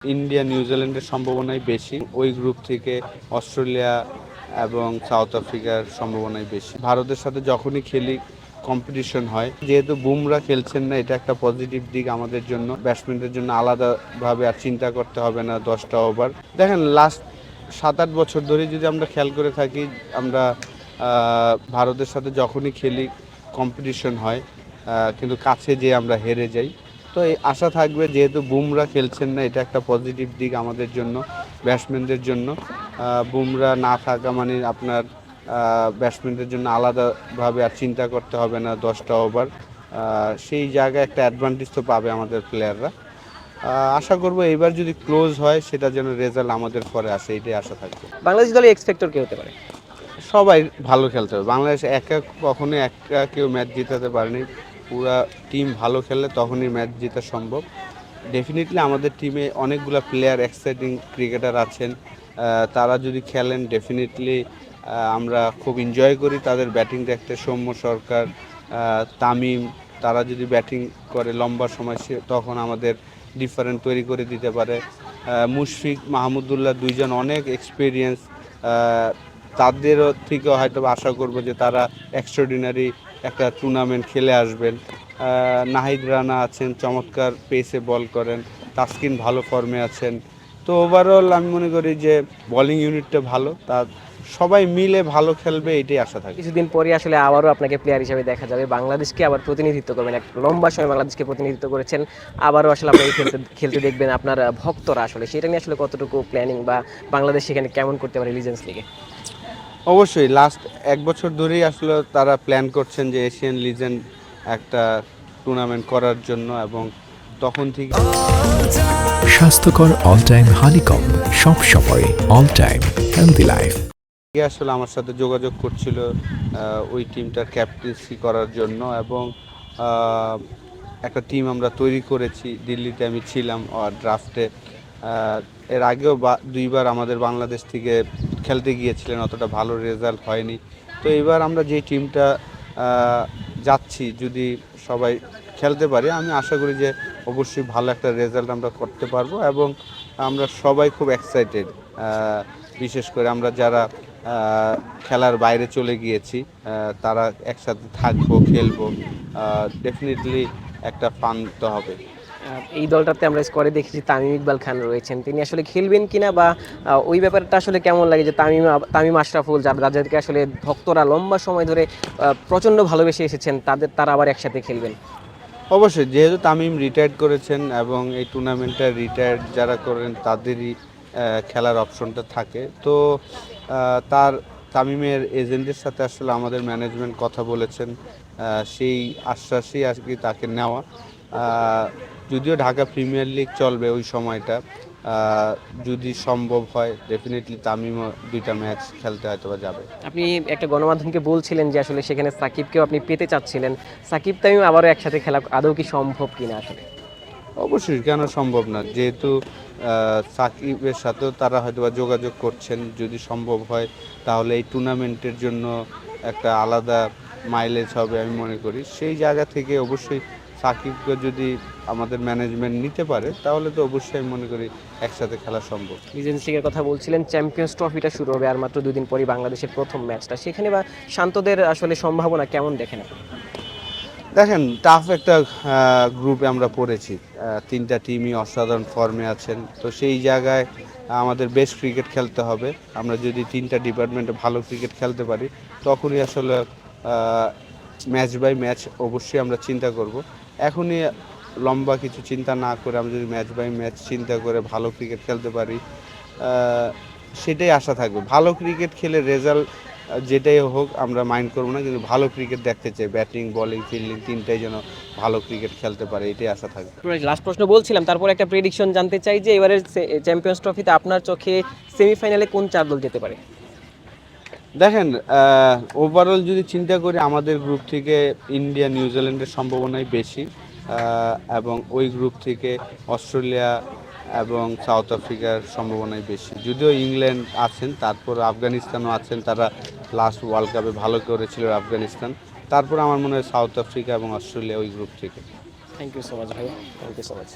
India নিউজিল্যান্ডের সম্ভাবনাই বেশি। ওই গ্রুপ থেকে অস্ট্রেলিয়া এবং সাউথ আফ্রিকার সম্ভাবনাই বেশি। ভারতের সাথে যখনই খেলি কম্পিটিশন হয়, যেহেতু বুমরা খেলছেন না, এটা একটা পজিটিভ দিক আমাদের জন্য। ব্যাটসম্যানদের জন্য আলাদাভাবে আর চিন্তা করতে হবে না 10টা ওভার। দেখেন লাস্ট 7-8 বছর ধরে যদি আমরা খেয়াল করে থাকি, আমরা ভারতের সাথে যখনই খেলি কম্পিটিশন হয়, কিন্তু কাছে যেয়ে আমরা হেরে যাই। তো এই আশা থাকবে, যেহেতু বুমরা খেলছেন না, এটা একটা পজিটিভ দিক আমাদের জন্য, ব্যাটসম্যানদের জন্য। বুমরা না থাকা মানে আপনার ব্যাটসম্যানদের জন্য আলাদাভাবে আর চিন্তা করতে হবে না 10টা ওভার। সেই জায়গায় একটা অ্যাডভান্টেজ তো পাবে আমাদের প্লেয়াররা। আশা করব এইবার যদি ক্লোজ হয়, সেটা যেন রেজাল্ট আমাদের পরে আসে, এইটাই আশা থাকবে। বাংলাদেশ দলের এক্সপেক্টর কে হতে পারে? সবাই ভালো খেলতে হবে। বাংলাদেশ কখনোই একা কেউ ম্যাচ জেতাতে পারেনি। পুরা টিম ভালো খেললে তখনই ম্যাচ জেতা সম্ভব। ডেফিনেটলি আমাদের টিমে অনেকগুলো প্লেয়ার, এক্সাইটিং ক্রিকেটার আছেন। তারা যদি খেলেন ডেফিনেটলি আমরা খুব এনজয় করি তাদের ব্যাটিং দেখতে। সৌম্য সরকার, তামিম, তারা যদি ব্যাটিং করে লম্বা সময়, তখন আমাদের ডিফারেন্ট তৈরি করে দিতে পারে। মুশফিক, মাহমুদুল্লাহ দুইজন অনেক এক্সপিরিয়েন্স। তাদেরও থেকেও হয়তো আশা করব যে তারা এক্সট্রাঅর্ডিনারি একটা টুর্নামেন্ট খেলে আসবেন। নাহিদ রানা আছেন, চমৎকার পেসে বল করেন। তাসকিন ভালো ফর্মে আছেন। তো ওভারঅল আমি মনে করি যে বোলিং ইউনিটটা ভালো, তার সবাই মিলে ভালো খেলবে, এটাই আশা থাকে। কিছুদিন পরে আসলে আবারও আপনাকে প্লেয়ার হিসেবে দেখা যাবে, বাংলাদেশকে আবার প্রতিনিধিত্ব করবেন। এক লম্বা সময় বাংলাদেশকে প্রতিনিধিত্ব করেছেন, আবারও আসলে আপনাকে খেলতে খেলতে দেখবেন আপনার ভক্তরা। আসলে সেটা নিয়ে আসলে কতটুকু প্ল্যানিং, বা বাংলাদেশ সেখানে কেমন করতে পারে লিজেন্ডস লিগে? অবশ্যই লাস্ট 1 বছর ধরেই আসলে তারা প্ল্যান করছেন যে এশিয়ান লিজেন্ড একটা টুর্নামেন্ট করার জন্য, এবং তখন থেকে স্বাস্থ্যকর অল টাইম হানিকম, সব সময় অল টাইম হেলদি লাইফ। আসলে আমার সাথে যোগাযোগ করছিল ওই টিমটার ক্যাপ্টেন্সি করার জন্য, এবং একটা টিম আমরা তৈরি করেছি। দিল্লিতে আমি ছিলাম ড্রাফটে। এর আগেও দুইবার আমাদের বাংলাদেশ থেকে খেলতে গিয়েছিলেন, অতটা ভালো রেজাল্ট হয়নি। তো এবার আমরা যে টিমটা যাচ্ছি, যদি সবাই খেলতে পারি, আমি আশা করি যে অবশ্যই ভালো একটা রেজাল্ট আমরা করতে পারবো। এবং আমরা সবাই খুব এক্সাইটেড, বিশেষ করে আমরা যারা খেলার বাইরে চলে গিয়েছি, তারা একসাথে থাকবো, খেলবো। ডেফিনেটলি একটা ফান তো হবে। এই দলটাতে আমরা স্কোয়াডে দেখেছি তামিম ইকবাল খান রয়েছেন, তিনি আসলে খেলবেন কিনা, বা ওই ব্যাপারটা আসলে কেমন লাগে যে তামিম আশরাফুল, যাদেরকে আসলে ভক্তরা লম্বা সময় ধরে প্রচণ্ড ভালোবেসে এসেছেন, তারা আবার একসাথে খেলবেন? অবশ্যই, যেহেতু তামিম রিটায়ার্ড করেছেন এবং এই টুর্নামেন্টটা রিটায়ার্ড যারা করেন তাদেরই খেলার অপশনটা থাকে। তো তামিমের এজেন্টের সাথে আসলে আমাদের ম্যানেজমেন্ট কথা বলেছেন, সেই আশ্বাসই আর কি তাকে নেওয়া। যদিও ঢাকা প্রিমিয়ার লিগ চলবে ওই সময়টা, যদি সম্ভব হয় ডেফিনেটলি তামিমও 2টা ম্যাচ খেলতে হয়তো বা যাবে। আপনি একটা গণমাধ্যমকে বলছিলেন যে আসলে সেখানে সাকিবকেও আপনি পেতে চাচ্ছিলেন। সাকিব তামিম আবারও একসাথে খেলা আদৌ কি সম্ভব কিনা আসলে? অবশ্যই, কেন সম্ভব না, যেহেতু সাকিবের সাথেও তারা হয়তো বা যোগাযোগ করছেন। যদি সম্ভব হয় তাহলে এই টুর্নামেন্টের জন্য একটা আলাদা মাইলেজ হবে আমি মনে করি। সেই জায়গা থেকে অবশ্যই সাকিবকে যদি আমাদের ম্যানেজমেন্ট নিতে পারে, তাহলে তো অবশ্যই আমি মনে করি একসাথে খেলা সম্ভব। লিজেন্ডস লিগের কথা বলছিলেন, চ্যাম্পিয়ন্স ট্রফিটা শুরু হবে আর মাত্র 2 দিন পরই বাংলাদেশের প্রথম ম্যাচটা, সেখানে বা শান্তদের আসলে সম্ভাবনা কেমন দেখেন আপনি? দেখেন, টাফ একটা গ্রুপে আমরা পড়েছি। 3টা টিমই অসাধারণ ফর্মে আছেন। তো সেই জায়গায় আমাদের বেস্ট ক্রিকেট খেলতে হবে। আমরা যদি 3টা ডিপার্টমেন্টে ভালো ক্রিকেট খেলতে পারি, তখনই আসলে ম্যাচ বাই ম্যাচ অবশ্যই আমরা চিন্তা করব। এখনই লম্বা কিছু চিন্তা না করে আমরা যদি ম্যাচ বাই ম্যাচ চিন্তা করে ভালো ক্রিকেট খেলতে পারি, সেটাই আশা থাকবে। ভালো ক্রিকেট খেলে রেজাল্ট যেটাই হোক আমরা মাইন্ড করবো না, কিন্তু ভালো ক্রিকেট দেখতে চাই। ব্যাটিং, বোলিং, ফিল্ডিং তিনটাই যেন ভালো ক্রিকেট খেলতে পারে, এটাই আশা থাকবে। লাস্ট প্রশ্ন বলছিলাম, তারপর একটা প্রেডিকশন জানতে চাই যে এবারের চ্যাম্পিয়ন্স ট্রফিতে আপনার চোখে সেমিফাইনালে কোন 4 দল যেতে পারে? দেখেন, ওভারঅল যদি চিন্তা করি, আমাদের গ্রুপ থেকে ইন্ডিয়া নিউজিল্যান্ডের সম্ভাবনাই বেশি, এবং ওই গ্রুপ থেকে অস্ট্রেলিয়া এবং সাউথ আফ্রিকার সম্ভাবনাই বেশি। যদিও ইংল্যান্ড আছেন, তারপর আফগানিস্তানও আছেন, তারা লাস্ট ওয়ার্ল্ড কাপে ভালো করেছিল আফগানিস্তান। তারপর আমার মনে হয় সাউথ আফ্রিকা এবং অস্ট্রেলিয়া ওই গ্রুপ থেকে। থ্যাংক ইউ সো মাচ ভাই, থ্যাংক ইউ সো মাচ।